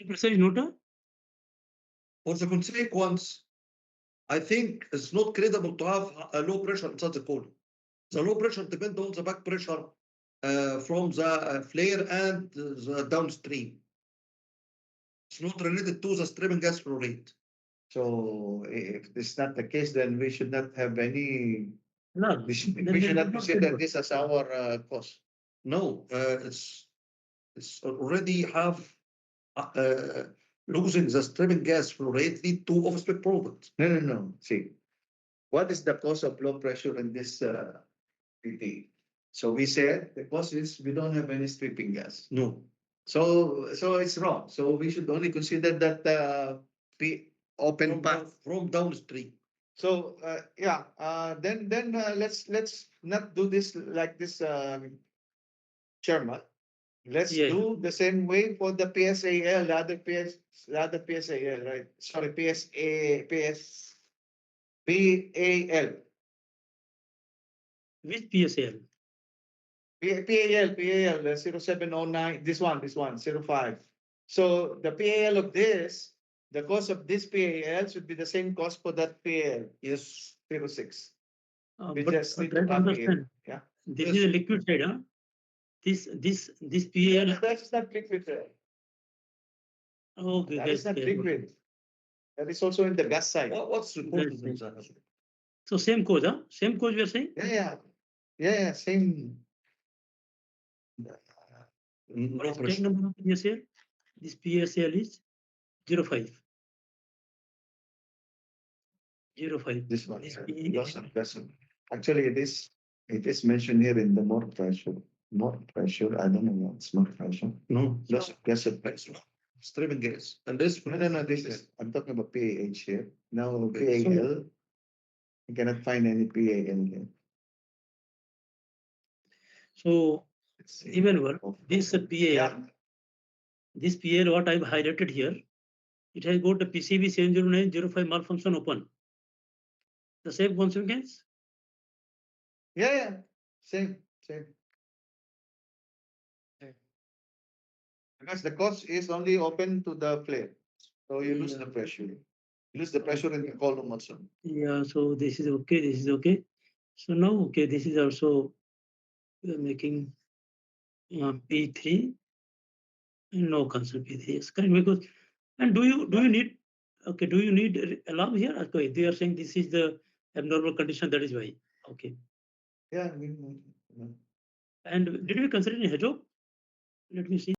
Pressure is not a. For the consequence, I think it's not credible to have a low pressure inside the column. The low pressure depends on the back pressure from the flare and the downstream. It's not related to the stripping gas flow rate. So if this is not the case, then we should not have any. No, We should, then we should they not do not consider convert. this as our cost. No, it's already have losing the stripping gas flow rate lead to off-spec product. No. See, what is the cost of low pressure in this PT? So we said the cost is we don't have any stripping gas. No. So it's wrong. So we should only consider that open path. From downstream. So then let's not do this like this, chairman. Let's Yeah. do the same way for the PSAL, the other PSAL, right? Sorry, PAL. Which PSL? PAL 0709. This one 05. So the PAL of this, the cost of this PAL should be the same cost for that PAL. Yes. 06. We But just need try to to copy it. understand. Yeah. This Yes. is a liquid side, huh? This PL. That is not liquid. Okay, That is not okay. liquid. That is also in the gas side. What's reported in Yes, that? So same code, huh? Same code we are saying. Yeah. Same. What is tag number of PSL? This PSL is 05. 05. This one. This That's actually it is mentioned here in the more pressure. More pressure. I don't know what's more pressure. No. Loss of gas pressure. Stripping gas. And this No. This is I'm talking about PAH here. Now Okay, so- PAL. You cannot find any PAL here. So Let's see. even one, this PAL, Yeah. this PAL what I've highlighted here, it has got a PCB 70905 malfunction open. The same consequence. Yeah. Same. Because the cost is only open to the flare. So you lose the pressure. You lose the pressure in the column also. Yeah, so this is okay, this is okay. So now, okay, this is also we are making P3. No concern P3 is correct because and do you need do you need alarm here? Okay, they are saying this is the abnormal condition, that is why. Okay. Yeah. And did we consider in hedgehog? Let me see.